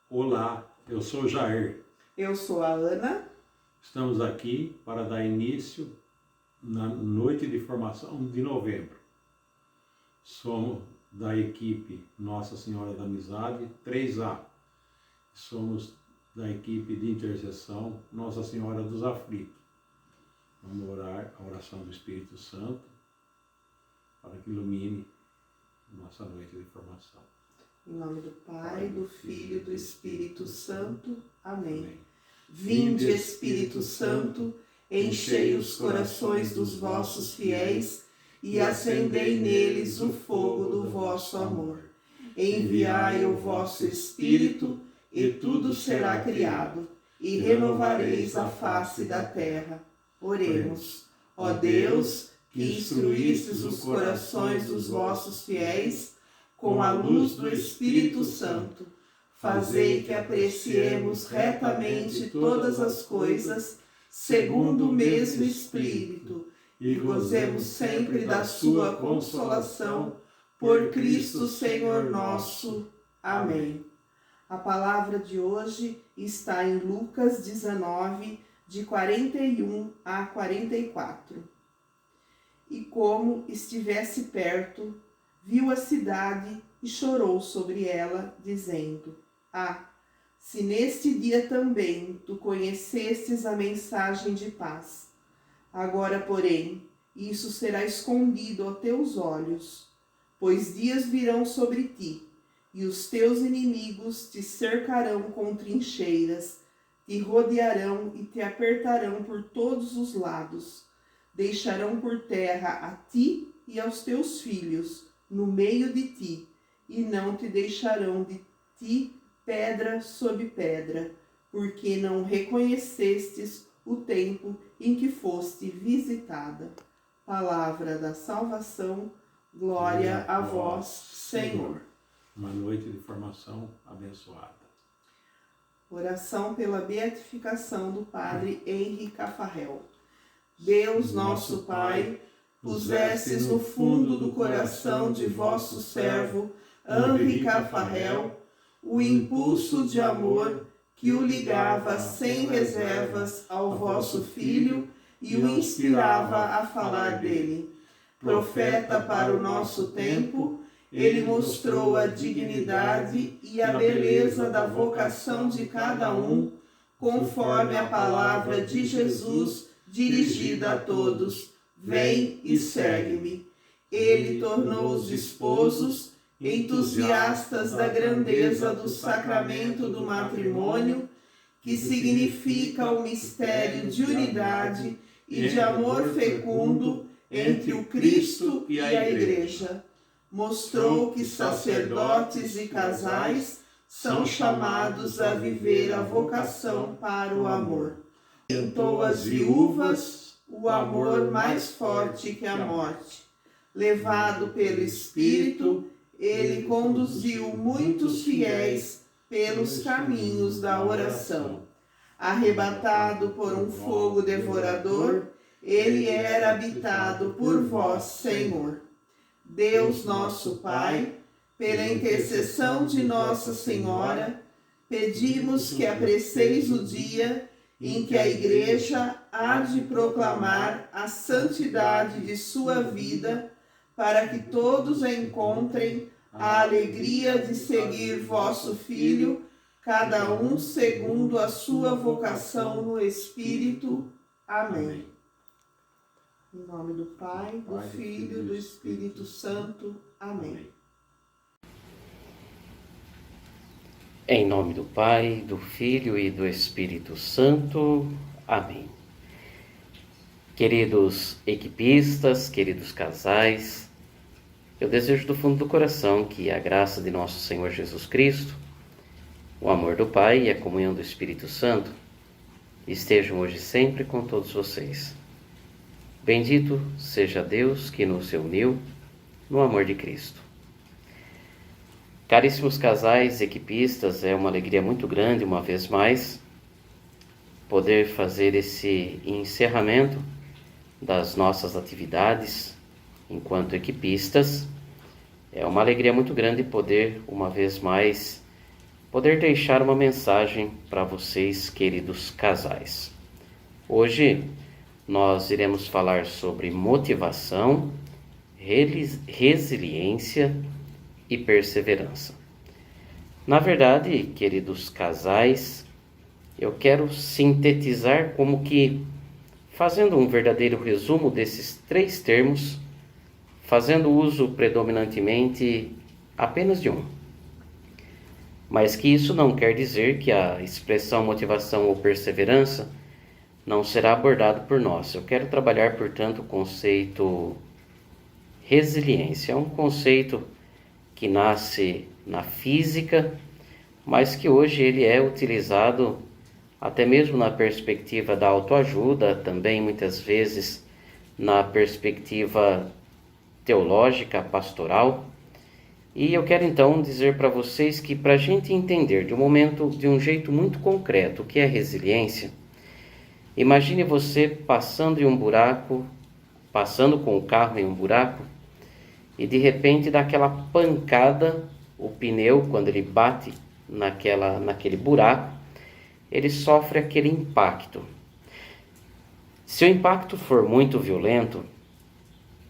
Olá, eu sou o Jair. Eu sou a Ana. Estamos aqui para dar início na noite de formação de novembro. Somos da equipe Nossa Senhora da Amizade 3A. Somos da equipe de intercessão Nossa Senhora dos Aflitos. Vamos orar a oração do Espírito Santo para que ilumine nossa noite de formação. Em nome do Pai, do Filho e do Espírito Santo. Amém. Amém. Vinde, Espírito Santo, enchei os corações dos vossos fiéis e acendei neles o fogo do vosso amor. Enviai o vosso Espírito e tudo será criado, e renovareis a face da terra. Oremos. Ó Deus, que instruístes os corações dos vossos fiéis com a luz do Espírito Santo, fazei que apreciemos retamente todas as coisas, segundo o mesmo Espírito, e gozemos sempre da sua consolação, por Cristo Senhor nosso. Amém. A palavra de hoje está em Lucas 19, de 41 a 44. E como estivesse perto, viu a cidade e chorou sobre ela, dizendo: Ah, se neste dia também tu conhecestes a mensagem de paz. Agora, porém, isso será escondido aos teus olhos, pois dias virão sobre ti, e os teus inimigos te cercarão com trincheiras, te rodearão e te apertarão por todos os lados. Deixarão por terra a ti e aos teus filhos, no meio de ti, e não te deixarão de ti pedra sobre pedra, porque não reconhecestes o tempo em que foste visitada. Palavra da salvação, glória a vós, Senhor. Uma noite de formação abençoada. Oração pela beatificação do Padre Henri Cafarel. Deus nosso Pai, pusestes no fundo do coração de vosso servo Henri Cafarel o impulso de amor que o ligava sem reservas ao vosso Filho e o inspirava a falar dele. Profeta para o nosso tempo, ele mostrou a dignidade e a beleza da vocação de cada um, conforme a palavra de Jesus dirigida a todos: vem e segue-me. Ele tornou os esposos entusiastas da grandeza do sacramento do matrimônio, que significa o mistério de unidade e de amor fecundo entre o Cristo e a Igreja. Mostrou que sacerdotes e casais são chamados a viver a vocação para o amor. Tentou às viúvas o amor mais forte que a morte. Levado pelo Espírito, ele conduziu muitos fiéis pelos caminhos da oração. Arrebatado por um fogo devorador, ele era habitado por vós, Senhor. Deus nosso Pai, pela intercessão de Nossa Senhora, pedimos que apreceis o dia em que a Igreja há de proclamar a santidade de sua vida, para que todos encontrem a alegria de seguir vosso Filho, cada um segundo a sua vocação no Espírito. Amém. Em nome do Pai, do Filho e do Espírito Santo. Amém. Em nome do Pai, do Filho e do Espírito Santo. Amém. Queridos equipistas, queridos casais, eu desejo do fundo do coração que a graça de nosso Senhor Jesus Cristo, o amor do Pai e a comunhão do Espírito Santo estejam hoje sempre com todos vocês. Bendito seja Deus que nos reuniu no amor de Cristo. Caríssimos casais, equipistas, é uma alegria muito grande, uma vez mais, poder fazer esse encerramento das nossas atividades enquanto equipistas. É uma alegria muito grande poder, uma vez mais, poder deixar uma mensagem para vocês, queridos casais. Hoje nós iremos falar sobre motivação, resiliência e perseverança. Na verdade, queridos casais, eu quero sintetizar como que, fazendo um verdadeiro resumo desses 3 termos, fazendo uso predominantemente apenas de um. Mas que isso não quer dizer que a expressão motivação ou perseverança não será abordado por nós. Eu quero trabalhar, portanto, o conceito resiliência. É um conceito que nasce na física, mas que hoje ele é utilizado até mesmo na perspectiva da autoajuda, também muitas vezes na perspectiva teológica, pastoral. E eu quero então dizer para vocês que, para a gente entender de um jeito muito concreto o que é resiliência, imagine você passando em um buraco, passando com o carro em um buraco, e de repente dá aquela pancada, o pneu, quando ele bate naquele buraco, ele sofre aquele impacto. Se o impacto for muito violento,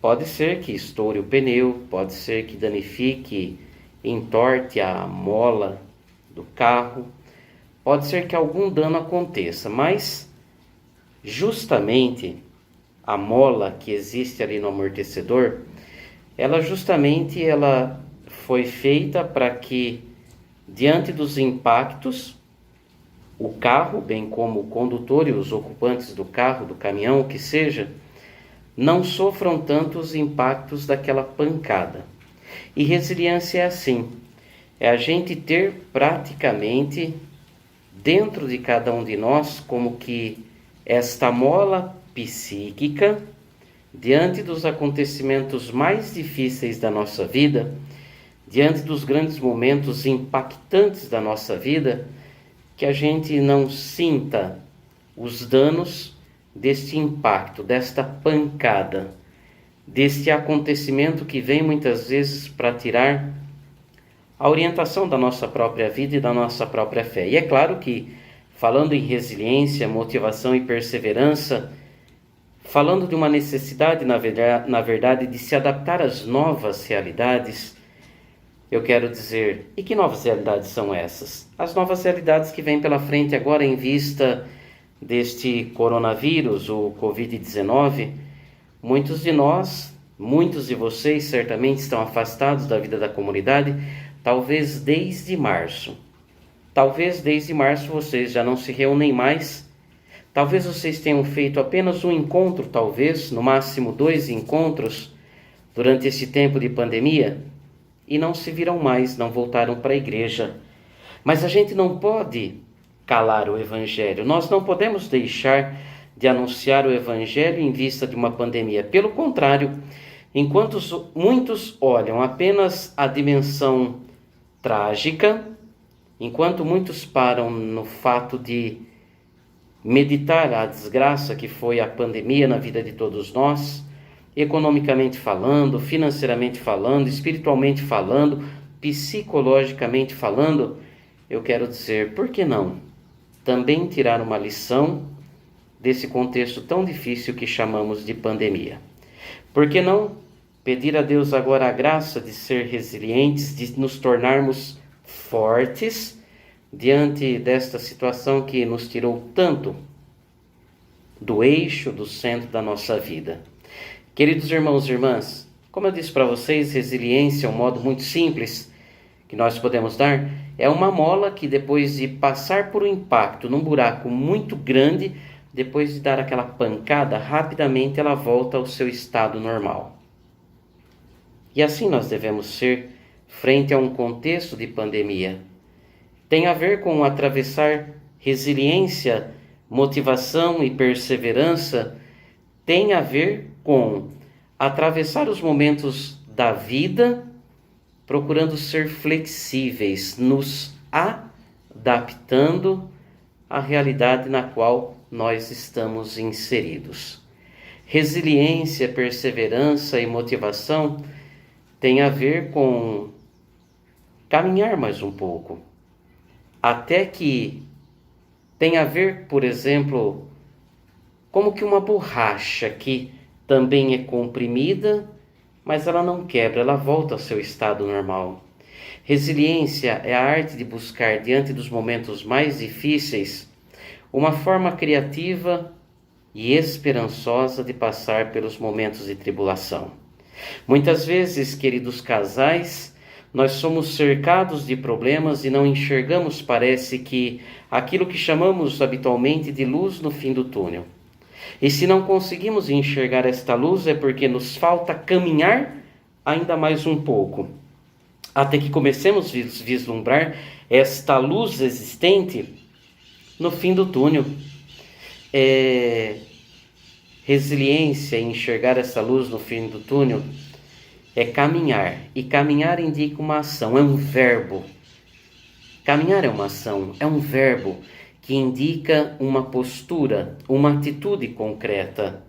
pode ser que estoure o pneu, pode ser que danifique, entorte a mola do carro, pode ser que algum dano aconteça, mas justamente a mola que existe ali no amortecedor, ela foi feita para que, diante dos impactos, o carro, bem como o condutor e os ocupantes do carro, do caminhão, o que seja, não sofram tanto os impactos daquela pancada. E resiliência é assim, é a gente ter praticamente dentro de cada um de nós como que esta mola psíquica, diante dos acontecimentos mais difíceis da nossa vida, diante dos grandes momentos impactantes da nossa vida, que a gente não sinta os danos deste impacto, desta pancada, deste acontecimento que vem muitas vezes para tirar a orientação da nossa própria vida e da nossa própria fé. E é claro que, falando em resiliência, motivação e perseverança, falando de uma necessidade, na verdade, de se adaptar às novas realidades, eu quero dizer, e que novas realidades são essas? As novas realidades que vêm pela frente agora em vista deste coronavírus, o Covid-19. Muitos de nós, muitos de vocês certamente estão afastados da vida da comunidade, talvez desde março. Talvez desde março vocês já não se reúnem mais. Talvez vocês tenham feito apenas um encontro, talvez, no máximo 2 encontros durante esse tempo de pandemia e não se viram mais, não voltaram para a igreja. Mas a gente não pode calar o Evangelho. Nós não podemos deixar de anunciar o Evangelho em vista de uma pandemia. Pelo contrário, enquanto muitos olham apenas a dimensão trágica, enquanto muitos param no fato de meditar a desgraça que foi a pandemia na vida de todos nós, economicamente falando, financeiramente falando, espiritualmente falando, psicologicamente falando, eu quero dizer, por que não também tirar uma lição desse contexto tão difícil que chamamos de pandemia? Por que não pedir a Deus agora a graça de ser resilientes, de nos tornarmos fortes diante desta situação que nos tirou tanto do eixo, do centro da nossa vida? Queridos irmãos e irmãs, como eu disse para vocês, resiliência é um modo muito simples que nós podemos dar. É uma mola que, depois de passar por um impacto num buraco muito grande, depois de dar aquela pancada, rapidamente ela volta ao seu estado normal. E assim nós devemos ser frente a um contexto de pandemia. Tem a ver com atravessar resiliência, motivação e perseverança, tem a ver com atravessar os momentos da vida, procurando ser flexíveis, nos adaptando à realidade na qual nós estamos inseridos. Resiliência, perseverança e motivação tem a ver com caminhar mais um pouco, até que tem a ver, por exemplo, como que uma borracha que também é comprimida, mas ela não quebra, ela volta ao seu estado normal. Resiliência é a arte de buscar, diante dos momentos mais difíceis, uma forma criativa e esperançosa de passar pelos momentos de tribulação. Muitas vezes, queridos casais, nós somos cercados de problemas e não enxergamos, parece que, aquilo que chamamos habitualmente de luz no fim do túnel. E se não conseguimos enxergar esta luz é porque nos falta caminhar ainda mais um pouco, até que comecemos a vislumbrar esta luz existente no fim do túnel. Resiliência, enxergar essa luz no fim do túnel, é caminhar. E caminhar indica uma ação, é um verbo. Caminhar é uma ação, é um verbo que indica uma postura, uma atitude concreta.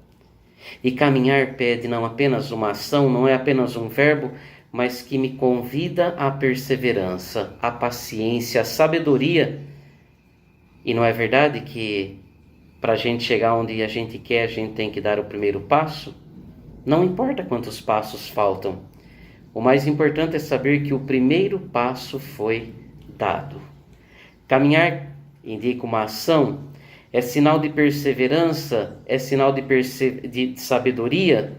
E caminhar pede não apenas uma ação, não é apenas um verbo, mas que me convida à perseverança, à paciência, à sabedoria. E não é verdade que para a gente chegar onde a gente quer, a gente tem que dar o primeiro passo? Não importa quantos passos faltam. O mais importante é saber que o primeiro passo foi dado. Caminhar indica uma ação, é sinal de perseverança, é sinal de sabedoria.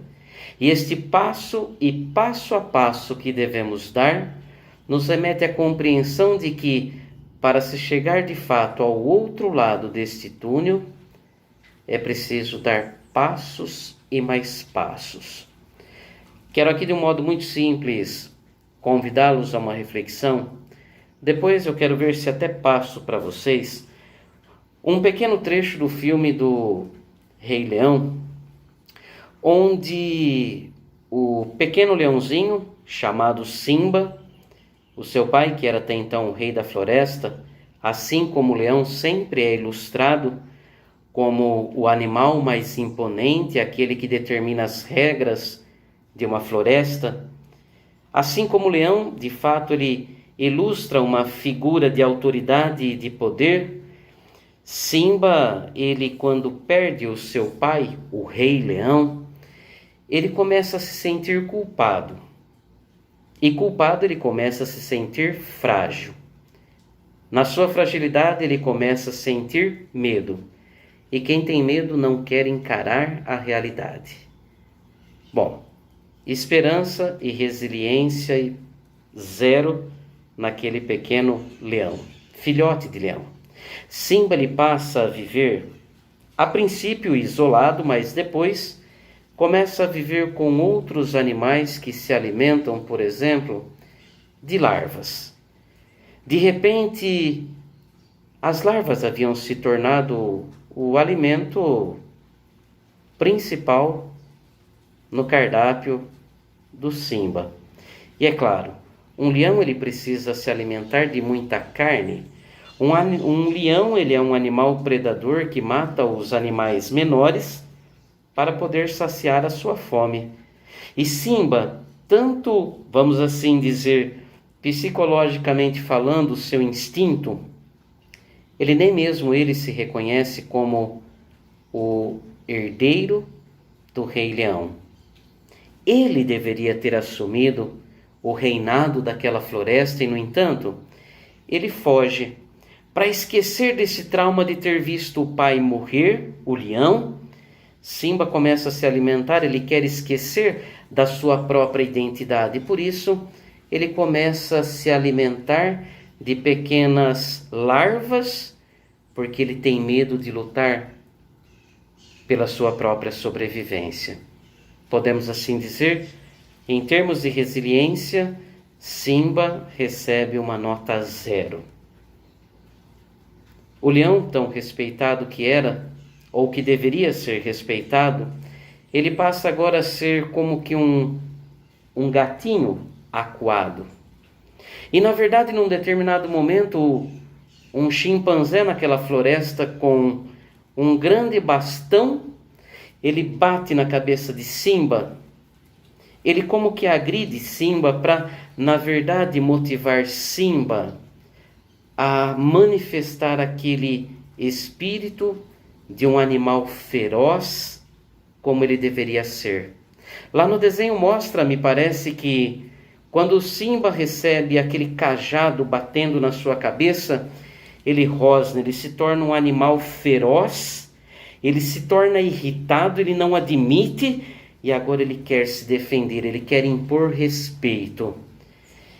E este passo e passo a passo que devemos dar nos remete à compreensão de que, para se chegar de fato ao outro lado deste túnel, é preciso dar passos e mais passos. Quero aqui, de um modo muito simples, convidá-los a uma reflexão. Depois eu quero ver se até passo para vocês um pequeno trecho do filme do Rei Leão, onde o pequeno leãozinho, chamado Simba, o seu pai, que era até então o rei da floresta, assim como o leão sempre é ilustrado como o animal mais imponente, aquele que determina as regras de uma floresta, assim como o leão, de fato, ele ilustra uma figura de autoridade e de poder. Simba, ele quando perde o seu pai, o rei leão, ele começa a se sentir culpado. E culpado, ele começa a se sentir frágil. Na sua fragilidade, ele começa a sentir medo. E quem tem medo não quer encarar a realidade. Bom, esperança e resiliência zero naquele pequeno leão, filhote de leão. Simba, ele passa a viver, a princípio isolado, mas depois começa a viver com outros animais que se alimentam, por exemplo, de larvas. De repente, as larvas haviam se tornado o alimento principal no cardápio do Simba. E é claro, um leão ele precisa se alimentar de muita carne. Um leão ele é um animal predador que mata os animais menores para poder saciar a sua fome. E Simba, tanto, vamos assim dizer, psicologicamente falando, o seu instinto, ele nem mesmo ele se reconhece como o herdeiro do Rei Leão. Ele deveria ter assumido o reinado daquela floresta e, no entanto, ele foge para esquecer desse trauma de ter visto o pai morrer, o leão. Simba começa a se alimentar, ele quer esquecer da sua própria identidade. Por isso, ele começa a se alimentar de pequenas larvas, porque ele tem medo de lutar pela sua própria sobrevivência. Podemos assim dizer, em termos de resiliência, Simba recebe uma nota 0. O leão, tão respeitado que era, ou que deveria ser respeitado, ele passa agora a ser como que um gatinho acuado. E na verdade, num determinado momento, um chimpanzé naquela floresta com um grande bastão, ele bate na cabeça de Simba. Ele como que agride Simba para, na verdade, motivar Simba a manifestar aquele espírito de um animal feroz como ele deveria ser. Lá no desenho mostra, me parece, que quando o Simba recebe aquele cajado batendo na sua cabeça, ele rosna, ele se torna um animal feroz, ele se torna irritado, ele não admite e agora ele quer se defender, ele quer impor respeito.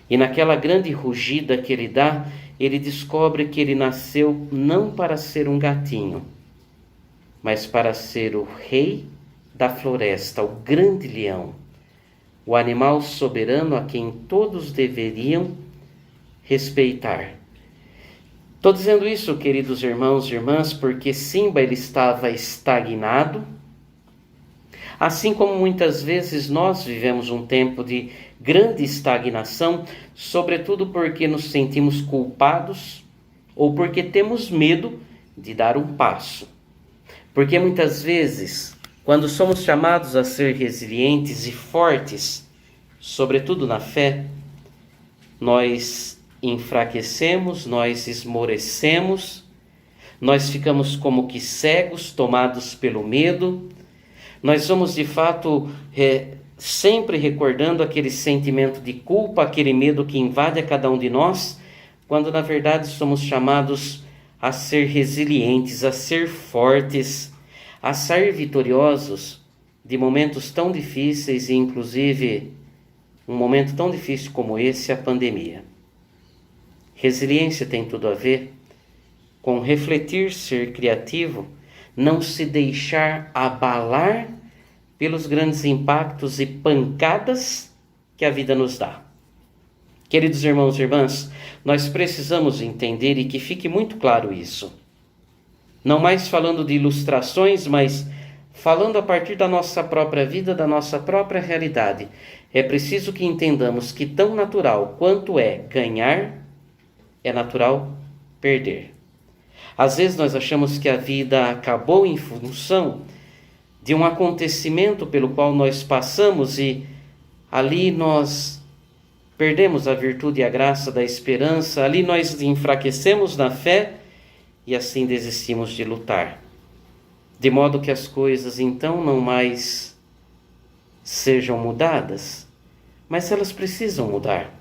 E naquela grande rugida que ele dá, ele descobre que ele nasceu não para ser um gatinho, mas para ser o rei da floresta, o grande leão, o animal soberano a quem todos deveriam respeitar. Estou dizendo isso, queridos irmãos e irmãs, porque Simba ele estava estagnado, assim como muitas vezes nós vivemos um tempo de grande estagnação, sobretudo porque nos sentimos culpados ou porque temos medo de dar um passo. Porque muitas vezes, quando somos chamados a ser resilientes e fortes, sobretudo na fé, nós enfraquecemos, nós esmorecemos, nós ficamos como que cegos, tomados pelo medo. Nós vamos de fato sempre recordando aquele sentimento de culpa, aquele medo que invade a cada um de nós, quando na verdade somos chamados a ser resilientes, a ser fortes, a sair vitoriosos de momentos tão difíceis e inclusive um momento tão difícil como esse, a pandemia. Resiliência tem tudo a ver com refletir, ser criativo, não se deixar abalar pelos grandes impactos e pancadas que a vida nos dá. Queridos irmãos e irmãs, nós precisamos entender e que fique muito claro isso. Não mais falando de ilustrações, mas falando a partir da nossa própria vida, da nossa própria realidade. É preciso que entendamos que tão natural quanto é ganhar, é natural perder. Às vezes nós achamos que a vida acabou em função de um acontecimento pelo qual nós passamos e ali nós perdemos a virtude e a graça da esperança, ali nós enfraquecemos na fé e assim desistimos de lutar. De modo que as coisas então não mais sejam mudadas, mas elas precisam mudar.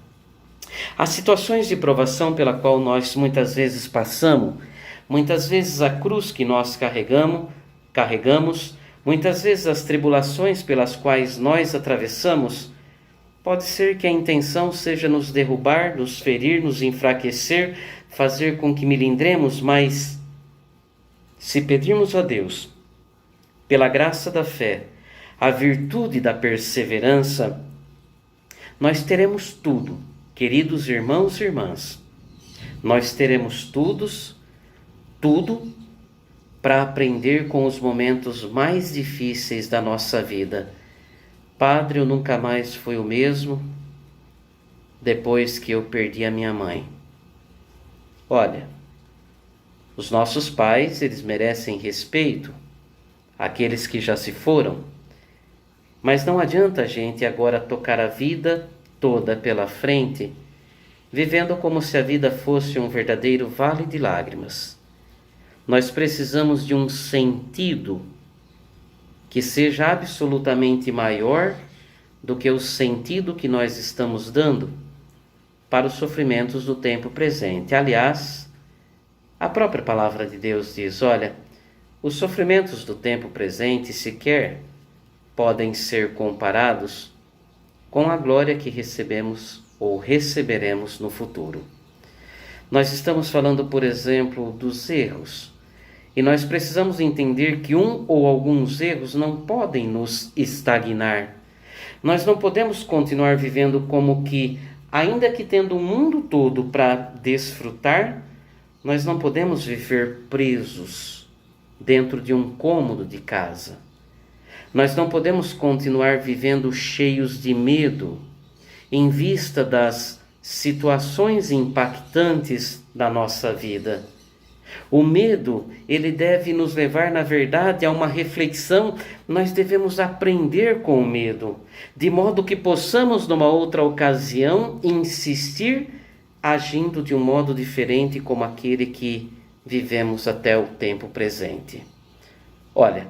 As situações de provação pela qual nós muitas vezes passamos, muitas vezes a cruz que nós carregamos, muitas vezes as tribulações pelas quais nós atravessamos, pode ser que a intenção seja nos derrubar, nos ferir, nos enfraquecer, fazer com que melindremos, mas se pedirmos a Deus, pela graça da fé, a virtude da perseverança, nós teremos tudo, queridos irmãos e irmãs, nós teremos tudo para aprender com os momentos mais difíceis da nossa vida. Padre, eu nunca mais fui o mesmo depois que eu perdi a minha mãe. Olha, os nossos pais, eles merecem respeito, aqueles que já se foram, mas não adianta a gente agora tocar a vida toda pela frente, vivendo como se a vida fosse um verdadeiro vale de lágrimas. Nós precisamos de um sentido que seja absolutamente maior do que o sentido que nós estamos dando para os sofrimentos do tempo presente. Aliás, a própria palavra de Deus diz, olha, os sofrimentos do tempo presente sequer podem ser comparados com a glória que recebemos ou receberemos no futuro. Nós estamos falando, por exemplo, dos erros. E nós precisamos entender que um ou alguns erros não podem nos estagnar. Nós não podemos continuar vivendo como que, ainda que tendo o mundo todo para desfrutar, nós não podemos viver presos dentro de um cômodo de casa. Nós não podemos continuar vivendo cheios de medo em vista das situações impactantes da nossa vida. O medo, ele deve nos levar, na verdade, a uma reflexão. Nós devemos aprender com o medo, de modo que possamos, numa outra ocasião, insistir agindo de um modo diferente como aquele que vivemos até o tempo presente. Olha,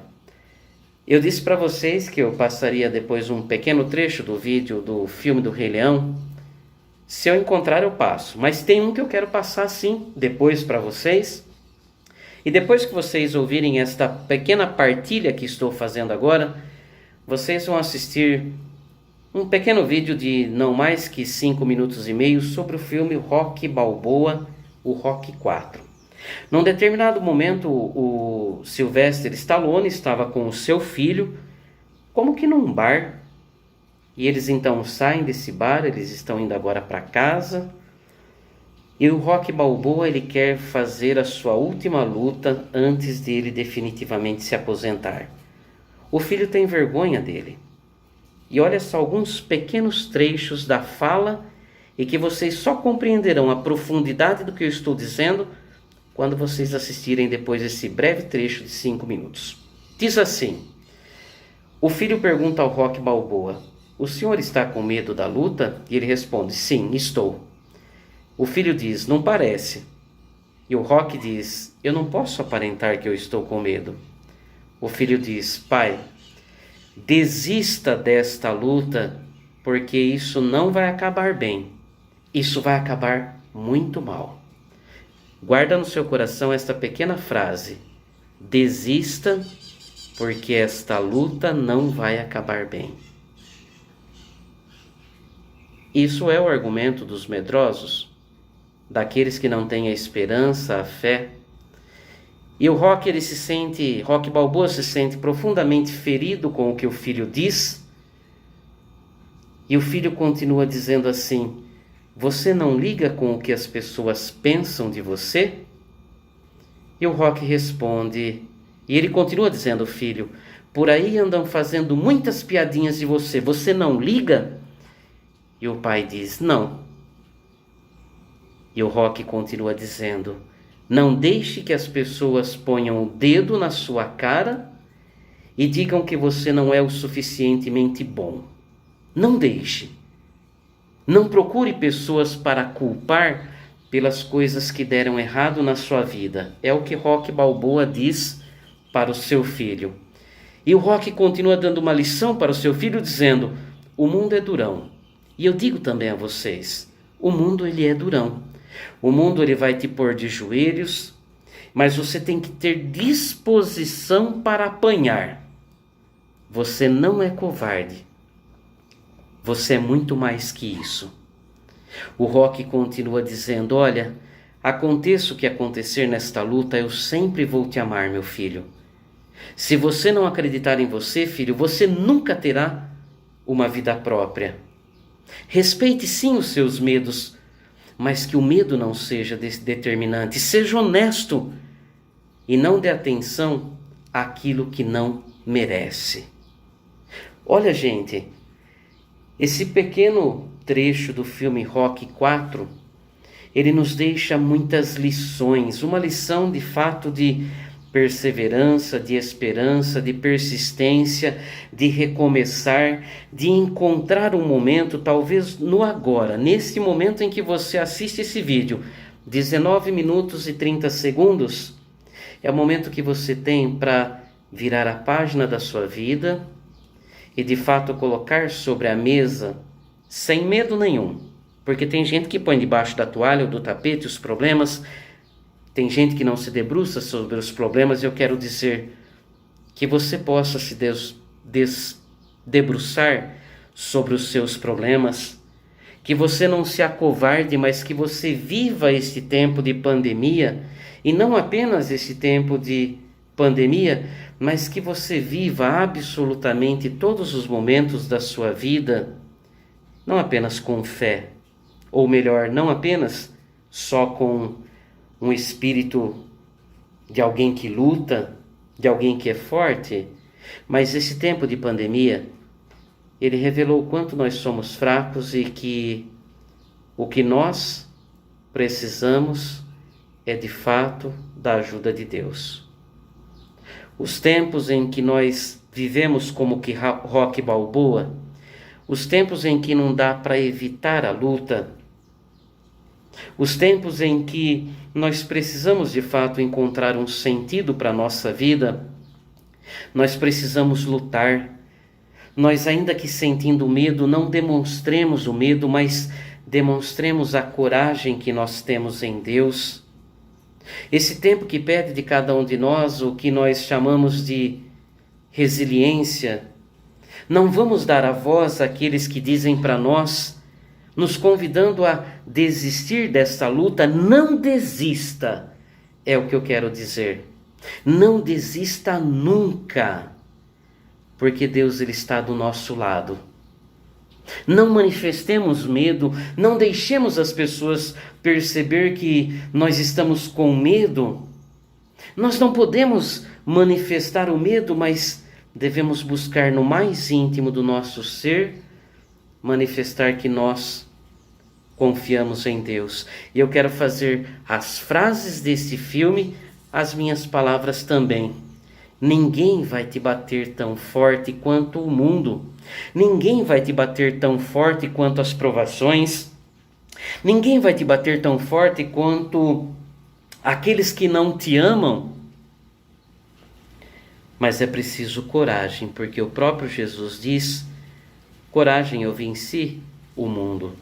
eu disse para vocês que eu passaria depois um pequeno trecho do vídeo do filme do Rei Leão. Se eu encontrar, eu passo. Mas tem um que eu quero passar sim, depois para vocês. E depois que vocês ouvirem esta pequena partilha que estou fazendo agora, vocês vão assistir um pequeno vídeo de não mais que 5 minutos e meio sobre o filme Rocky Balboa, o Rocky 4. Num determinado momento, o Sylvester Stallone estava com o seu filho, como que num bar, e eles então saem desse bar, eles estão indo agora para casa, e o Rocky Balboa ele quer fazer a sua última luta antes de ele definitivamente se aposentar. O filho tem vergonha dele. E olha só alguns pequenos trechos da fala e que vocês só compreenderão a profundidade do que eu estou dizendo quando vocês assistirem depois esse breve trecho de 5 minutos. Diz assim: o filho pergunta ao Rocky Balboa: o senhor está com medo da luta? E ele responde: sim, estou. O filho diz: não parece. E o Rocky diz: eu não posso aparentar que eu estou com medo. O filho diz: pai, desista desta luta, porque isso não vai acabar bem. Isso vai acabar muito mal. Guarda no seu coração esta pequena frase: desista, porque esta luta não vai acabar bem. Isso é o argumento dos medrosos, daqueles que não têm a esperança, a fé. E o Rocky Balboa se sente profundamente ferido com o que o filho diz. E o filho continua dizendo assim: você não liga com o que as pessoas pensam de você? E o Rocky responde, e ele continua dizendo: filho, por aí andam fazendo muitas piadinhas de você, você não liga? E o pai diz: não. E o Rocky continua dizendo: não deixe que as pessoas ponham o dedo na sua cara e digam que você não é o suficientemente bom. Não deixe. Não procure pessoas para culpar pelas coisas que deram errado na sua vida. É o que Rocky Balboa diz para o seu filho. E o Rocky continua dando uma lição para o seu filho, dizendo: o mundo é durão. E eu digo também a vocês, o mundo ele é durão. O mundo ele vai te pôr de joelhos, mas você tem que ter disposição para apanhar. Você não é covarde. Você é muito mais que isso. O Rocky continua dizendo: olha, aconteça o que acontecer nesta luta, eu sempre vou te amar, meu filho. Se você não acreditar em você, filho, você nunca terá uma vida própria. Respeite sim os seus medos, mas que o medo não seja determinante. Seja honesto e não dê atenção àquilo que não merece. Olha, gente, esse pequeno trecho do filme Rocky 4, ele nos deixa muitas lições. Uma lição de fato de perseverança, de esperança, de persistência, de recomeçar, de encontrar um momento, talvez no agora, nesse momento em que você assiste esse vídeo, 19 minutos e 30 segundos, é o momento que você tem para virar a página da sua vida e de fato colocar sobre a mesa, sem medo nenhum, porque tem gente que põe debaixo da toalha ou do tapete os problemas. Tem gente que não se debruça sobre os problemas. Eu quero dizer que você possa se debruçar sobre os seus problemas, que você não se acovarde, mas que você viva este tempo de pandemia, e não apenas este tempo de pandemia, mas que você viva absolutamente todos os momentos da sua vida, não apenas com fé, ou melhor, não apenas só com um espírito de alguém que luta, de alguém que é forte, mas esse tempo de pandemia, ele revelou o quanto nós somos fracos e que o que nós precisamos é de fato da ajuda de Deus. Os tempos em que nós vivemos como que Rocky Balboa, os tempos em que não dá para evitar a luta, os tempos em que nós precisamos de fato encontrar um sentido para a nossa vida, nós precisamos lutar. Nós, ainda que sentindo medo, não demonstremos o medo, mas demonstremos a coragem que nós temos em Deus. Esse tempo que pede de cada um de nós o que nós chamamos de resiliência. Não vamos dar a voz àqueles que dizem para nós, nos convidando a desistir desta luta. Não desista, é o que eu quero dizer. Não desista nunca, porque Deus, Ele está do nosso lado. Não manifestemos medo, não deixemos as pessoas perceber que nós estamos com medo. Nós não podemos manifestar o medo, mas devemos buscar no mais íntimo do nosso ser, manifestar que nós confiamos em Deus. E eu quero fazer as frases desse filme, as minhas palavras também. Ninguém vai te bater tão forte quanto o mundo. Ninguém vai te bater tão forte quanto as provações. Ninguém vai te bater tão forte quanto aqueles que não te amam. Mas é preciso coragem, porque o próprio Jesus diz: coragem, eu venci o mundo.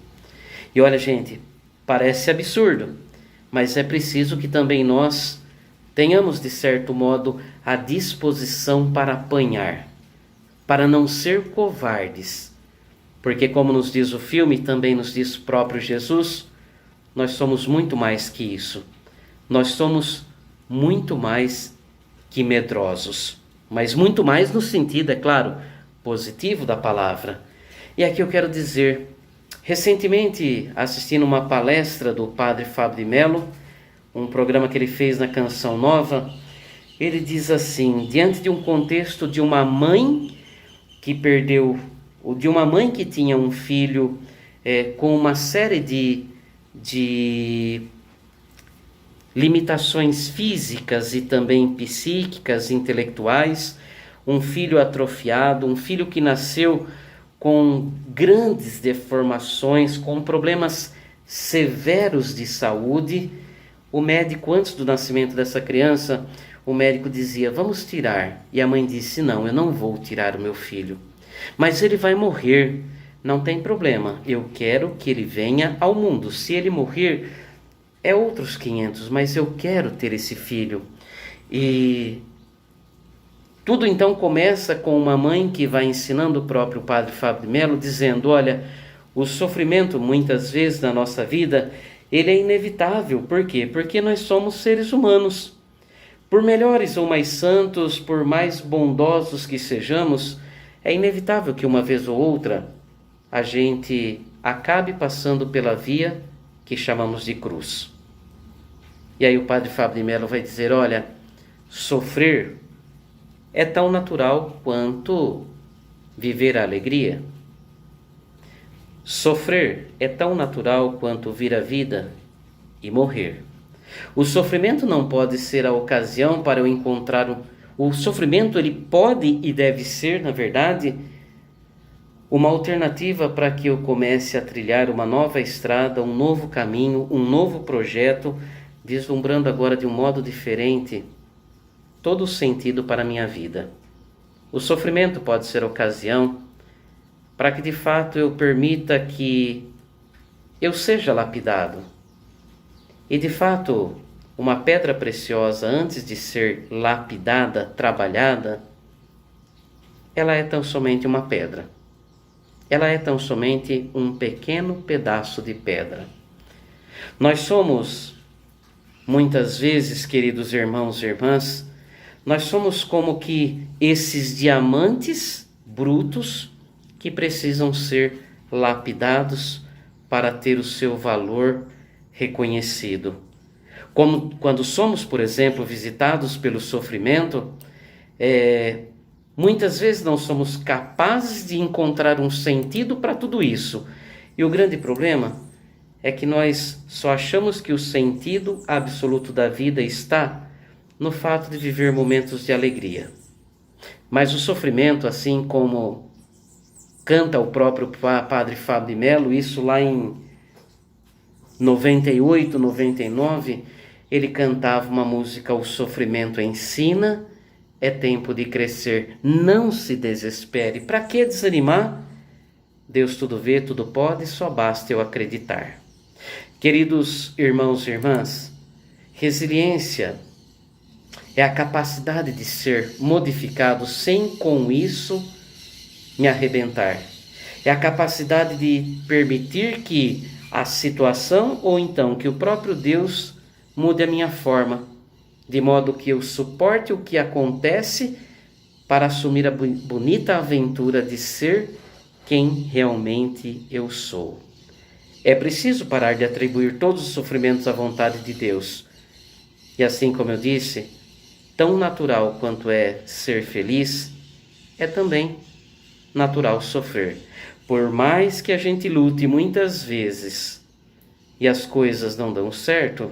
E olha, gente, parece absurdo, mas é preciso que também nós tenhamos, de certo modo, a disposição para apanhar, para não ser covardes. Porque, como nos diz o filme, também nos diz o próprio Jesus, nós somos muito mais que isso. Nós somos muito mais que medrosos. Mas muito mais no sentido, é claro, positivo da palavra. E aqui eu quero dizer, recentemente assistindo uma palestra do padre Fábio de Mello, um programa que ele fez na Canção Nova, ele diz assim, diante de um contexto de uma mãe que perdeu, ou de uma mãe que tinha um filho com uma série de limitações físicas e também psíquicas, intelectuais, um filho atrofiado, um filho que nasceu com grandes deformações, com problemas severos de saúde. O médico, antes do nascimento dessa criança, o médico dizia, vamos tirar. E a mãe disse, não, eu não vou tirar o meu filho. Mas ele vai morrer, não tem problema. Eu quero que ele venha ao mundo. Se ele morrer, é outros 500, mas eu quero ter esse filho. E tudo então começa com uma mãe que vai ensinando o próprio padre Fábio de Mello, dizendo, olha, o sofrimento muitas vezes na nossa vida, ele é inevitável. Por quê? Porque nós somos seres humanos. Por melhores ou mais santos, por mais bondosos que sejamos, é inevitável que uma vez ou outra a gente acabe passando pela via que chamamos de cruz. E aí o padre Fábio de Mello vai dizer, olha, sofrer é tão natural quanto viver a alegria. Sofrer é tão natural quanto vir a vida e morrer. O sofrimento não pode ser a ocasião para eu encontrar o sofrimento, ele pode e deve ser, na verdade, uma alternativa para que eu comece a trilhar uma nova estrada, um novo caminho, um novo projeto, vislumbrando agora de um modo diferente todo o sentido para a minha vida. O sofrimento pode ser ocasião para que de fato eu permita que eu seja lapidado. E de fato, uma pedra preciosa, antes de ser lapidada, trabalhada, ela é tão somente uma pedra. Ela é tão somente um pequeno pedaço de pedra. Nós somos, muitas vezes, queridos irmãos e irmãs, nós somos como que esses diamantes brutos que precisam ser lapidados para ter o seu valor reconhecido. Como quando somos, por exemplo, visitados pelo sofrimento, muitas vezes não somos capazes de encontrar um sentido para tudo isso. E o grande problema é que nós só achamos que o sentido absoluto da vida está no fato de viver momentos de alegria. Mas o sofrimento, assim como canta o próprio padre Fábio de Mello, isso lá em 98, 99, ele cantava uma música: o sofrimento ensina, é tempo de crescer, não se desespere. Para que desanimar? Deus tudo vê, tudo pode, só basta eu acreditar. Queridos irmãos e irmãs, resiliência é a capacidade de ser modificado sem com isso me arrebentar. É a capacidade de permitir que a situação ou então que o próprio Deus mude a minha forma, de modo que eu suporte o que acontece para assumir a bonita aventura de ser quem realmente eu sou. É preciso parar de atribuir todos os sofrimentos à vontade de Deus. E assim como eu disse, tão natural quanto é ser feliz, é também natural sofrer. Por mais que a gente lute muitas vezes e as coisas não dão certo,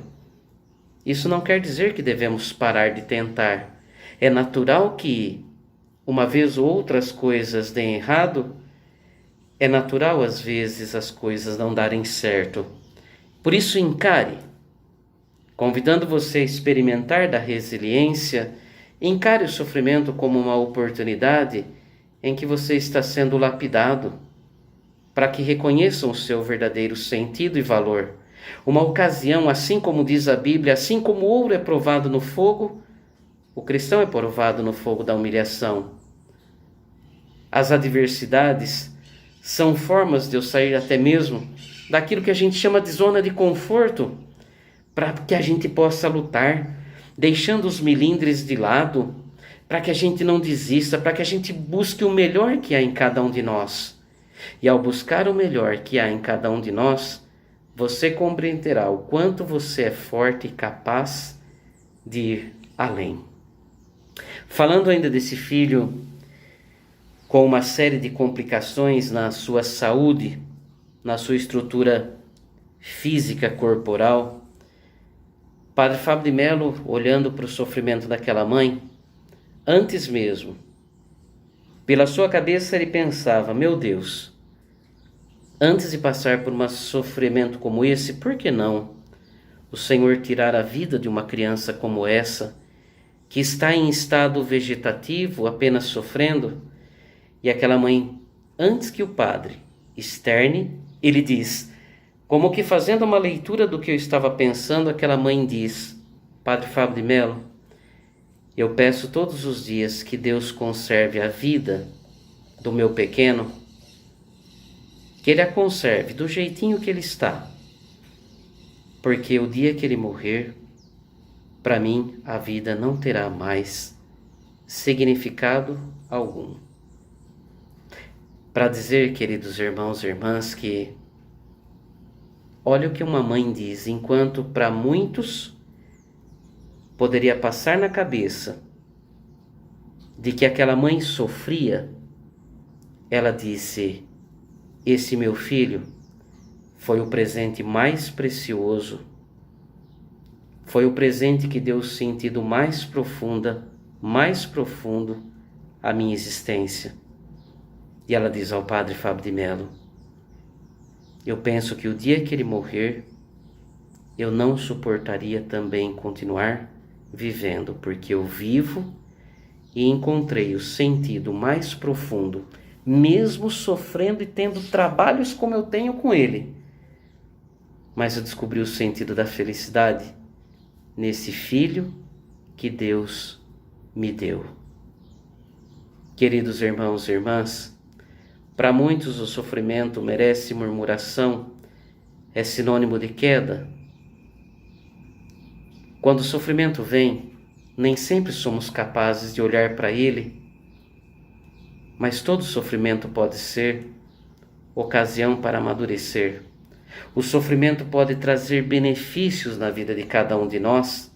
isso não quer dizer que devemos parar de tentar. É natural que, uma vez ou outra, as coisas deem errado. É natural, às vezes, as coisas não darem certo. Por isso, encare. Convidando você a experimentar da resiliência, encare o sofrimento como uma oportunidade em que você está sendo lapidado, para que reconheçam o seu verdadeiro sentido e valor. Uma ocasião, assim como diz a Bíblia, assim como o ouro é provado no fogo, o cristão é provado no fogo da humilhação. As adversidades são formas de eu sair até mesmo daquilo que a gente chama de zona de conforto, para que a gente possa lutar, deixando os melindres de lado, para que a gente não desista, para que a gente busque o melhor que há em cada um de nós. E ao buscar o melhor que há em cada um de nós, você compreenderá o quanto você é forte e capaz de ir além. Falando ainda desse filho com uma série de complicações na sua saúde, na sua estrutura física corporal, Padre Fábio de Mello, olhando para o sofrimento daquela mãe, antes mesmo, pela sua cabeça ele pensava: meu Deus, antes de passar por um sofrimento como esse, por que não o Senhor tirar a vida de uma criança como essa, que está em estado vegetativo, apenas sofrendo? E aquela mãe, antes que o padre externe, ele diz, como que fazendo uma leitura do que eu estava pensando, aquela mãe diz: Padre Fábio de Mello, eu peço todos os dias que Deus conserve a vida do meu pequeno, que Ele a conserve do jeitinho que ele está, porque o dia que ele morrer, para mim a vida não terá mais significado algum. Para dizer, queridos irmãos e irmãs, que olha o que uma mãe diz, enquanto para muitos poderia passar na cabeça de que aquela mãe sofria, ela disse: esse meu filho foi o presente mais precioso, foi o presente que deu sentido mais profundo à minha existência. E ela diz ao Padre Fábio de Mello: eu penso que o dia que ele morrer, eu não suportaria também continuar vivendo, porque eu vivo e encontrei o sentido mais profundo, mesmo sofrendo e tendo trabalhos como eu tenho com ele. Mas eu descobri o sentido da felicidade nesse filho que Deus me deu. Queridos irmãos e irmãs, para muitos o sofrimento merece murmuração, é sinônimo de queda. Quando o sofrimento vem, nem sempre somos capazes de olhar para ele, mas todo sofrimento pode ser ocasião para amadurecer. O sofrimento pode trazer benefícios na vida de cada um de nós.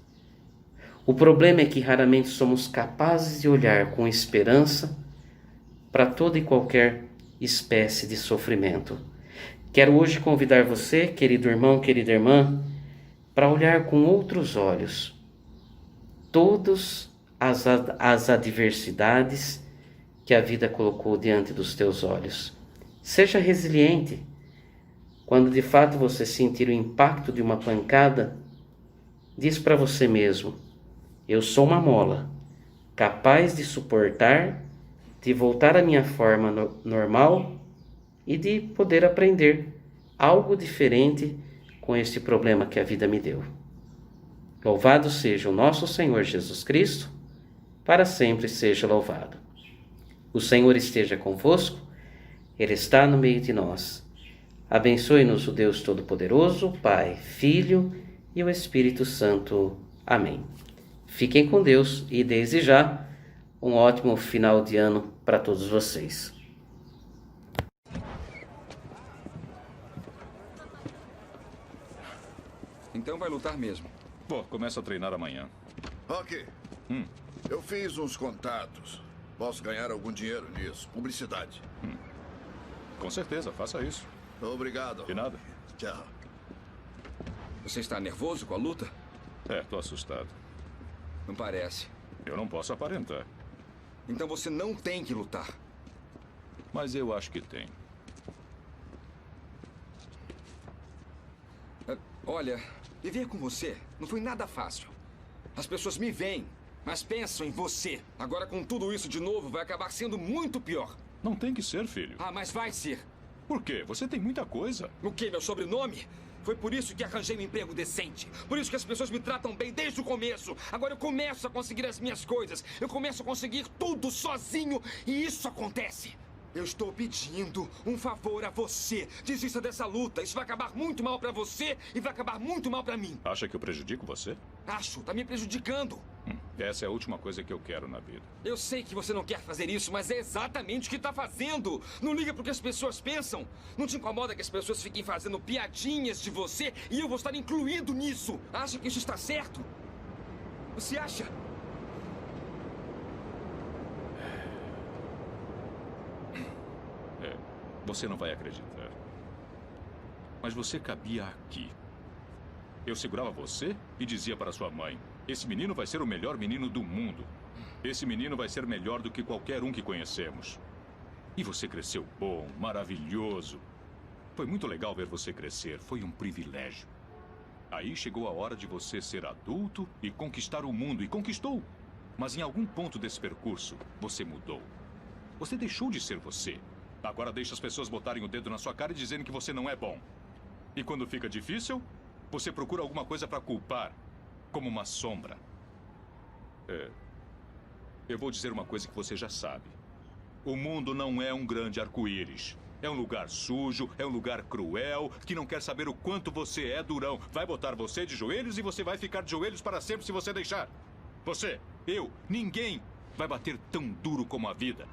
O problema é que raramente somos capazes de olhar com esperança para toda e qualquer espécie de sofrimento. Quero hoje convidar você, querido irmão, querida irmã, para olhar com outros olhos todas as adversidades que a vida colocou diante dos teus olhos. Seja resiliente, quando de fato você sentir o impacto de uma pancada, diz para você mesmo: eu sou uma mola, capaz de suportar, de voltar à minha forma normal e de poder aprender algo diferente com este problema que a vida me deu. Louvado seja o nosso Senhor Jesus Cristo, para sempre seja louvado. O Senhor esteja convosco, Ele está no meio de nós. Abençoe-nos o Deus Todo-Poderoso, Pai, Filho e o Espírito Santo. Amém. Fiquem com Deus e, desde já, um ótimo final de ano para todos vocês. Então vai lutar mesmo. Pô, começa a treinar amanhã. Ok. Eu fiz uns contatos. Posso ganhar algum dinheiro nisso. Publicidade. Com certeza, faça isso. Obrigado. De nada. Tchau. Você está nervoso com a luta? Tô assustado. Não parece. Eu não posso aparentar. Então você não tem que lutar. Mas eu acho que tem. Olha, viver com você não foi nada fácil. As pessoas me veem, mas pensam em você. Agora com tudo isso de novo vai acabar sendo muito pior. Não tem que ser, filho. Ah, mas vai ser. Por quê? Você tem muita coisa. O quê? Meu sobrenome? Foi por isso que arranjei um emprego decente. Por isso que as pessoas me tratam bem desde o começo. Agora eu começo a conseguir as minhas coisas. Eu começo a conseguir tudo sozinho. E isso acontece. Eu estou pedindo um favor a você. Desista dessa luta. Isso vai acabar muito mal pra você e vai acabar muito mal pra mim. Acha que eu prejudico você? Acho. Tá me prejudicando. Essa é a última coisa que eu quero na vida. Eu sei que você não quer fazer isso, mas é exatamente o que tá fazendo. Não liga pro que as pessoas pensam. Não te incomoda que as pessoas fiquem fazendo piadinhas de você e eu vou estar incluído nisso. Acha que isso está certo? Você acha? Você não vai acreditar. Mas você cabia aqui. Eu segurava você e dizia para sua mãe: esse menino vai ser o melhor menino do mundo. Esse menino vai ser melhor do que qualquer um que conhecemos. E você cresceu bom, maravilhoso. Foi muito legal ver você crescer. Foi um privilégio. Aí chegou a hora de você ser adulto e conquistar o mundo. E conquistou. Mas em algum ponto desse percurso, você mudou. Você deixou de ser você. Agora deixa as pessoas botarem o dedo na sua cara e dizerem que você não é bom. E quando fica difícil, você procura alguma coisa para culpar, como uma sombra. Eu vou dizer uma coisa que você já sabe. O mundo não é um grande arco-íris. É um lugar sujo, é um lugar cruel, que não quer saber o quanto você é durão. Vai botar você de joelhos e você vai ficar de joelhos para sempre se você deixar. Você, eu, ninguém vai bater tão duro como a vida.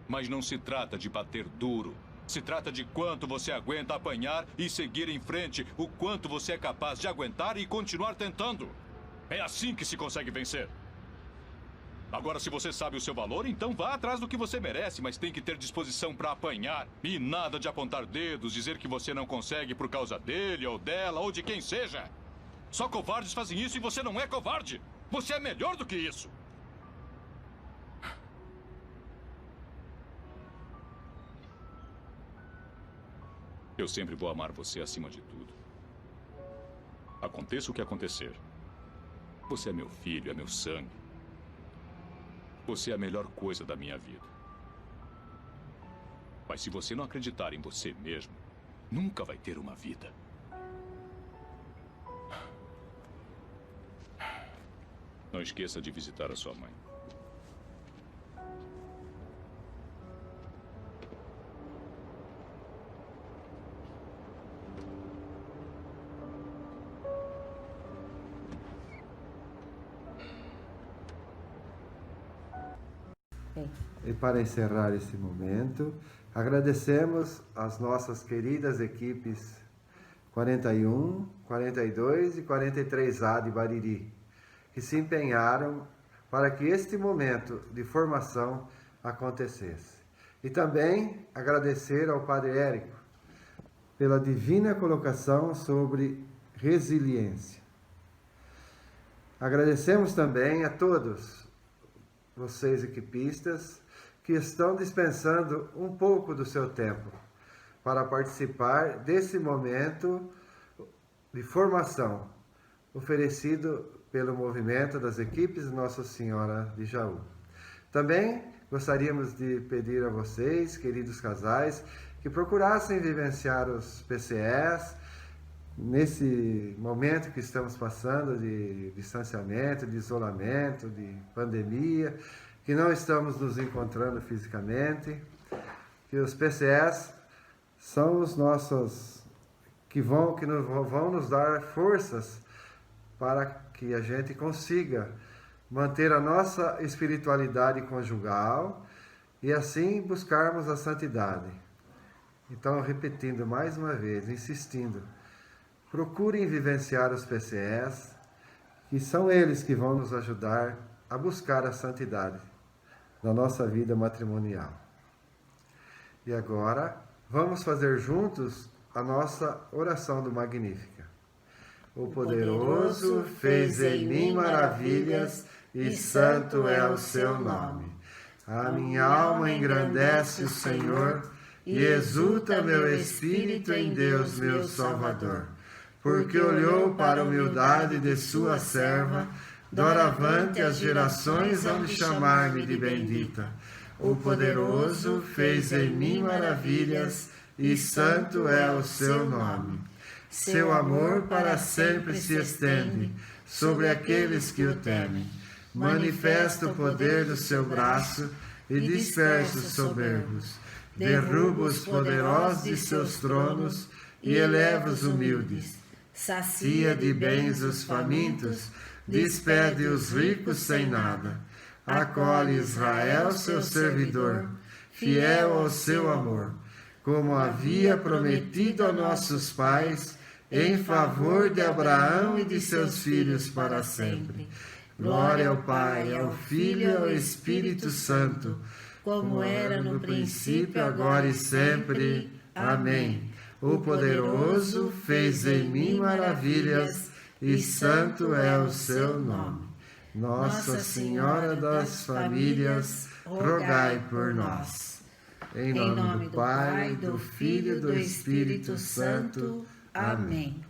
Mas não se trata de bater duro. Se trata de quanto você aguenta apanhar e seguir em frente. O quanto você é capaz de aguentar e continuar tentando. É assim que se consegue vencer. Agora, se você sabe o seu valor, então vá atrás do que você merece, mas tem que ter disposição para apanhar. E nada de apontar dedos, dizer que você não consegue por causa dele ou dela ou de quem seja. Só covardes fazem isso e você não é covarde. Você é melhor do que isso. Eu sempre vou amar você acima de tudo. Aconteça o que acontecer. Você é meu filho, é meu sangue. Você é a melhor coisa da minha vida. Mas se você não acreditar em você mesmo, nunca vai ter uma vida. Não esqueça de visitar a sua mãe. E para encerrar este momento, agradecemos às nossas queridas equipes 41, 42 e 43A de Bariri, que se empenharam para que este momento de formação acontecesse. E também agradecer ao Padre Érico pela divina colocação sobre resiliência. Agradecemos também a todos vocês equipistas que estão dispensando um pouco do seu tempo para participar desse momento de formação oferecido pelo movimento das equipes Nossa Senhora de Jaú. Também gostaríamos de pedir a vocês, queridos casais, que procurassem vivenciar os PCEs nesse momento que estamos passando de distanciamento, de isolamento, de pandemia, que não estamos nos encontrando fisicamente, que os PCEs são os nossos que vão nos dar forças para que a gente consiga manter a nossa espiritualidade conjugal e assim buscarmos a santidade. Então, repetindo mais uma vez, insistindo, procurem vivenciar os PCEs, que são eles que vão nos ajudar a buscar a santidade na nossa vida matrimonial. E agora, vamos fazer juntos a nossa oração do Magnífica. O poderoso fez em mim maravilhas e santo é o seu nome. A minha alma engrandece o Senhor e exulta meu espírito em Deus, meu Salvador, porque olhou para a humildade de sua serva. Doravante as gerações hão de chamar-me de bendita. O poderoso fez em mim maravilhas e santo é o seu nome. Seu amor para sempre se estende sobre aqueles que o temem. Manifesta o poder do seu braço e dispersa os soberbos. Derruba os poderosos de seus tronos e eleva os humildes. Sacia de bens os famintos, despede os ricos sem nada. Acolhe Israel, seu servidor, fiel ao seu amor, como havia prometido a nossos pais, em favor de Abraão e de seus filhos para sempre. Glória ao Pai, ao Filho e ao Espírito Santo, como era no princípio, agora e sempre. Amém. O poderoso fez em mim maravilhas e santo é o seu nome. Nossa Senhora das Famílias, rogai por nós. Em nome do Pai, do Filho e do Espírito Santo. Amém.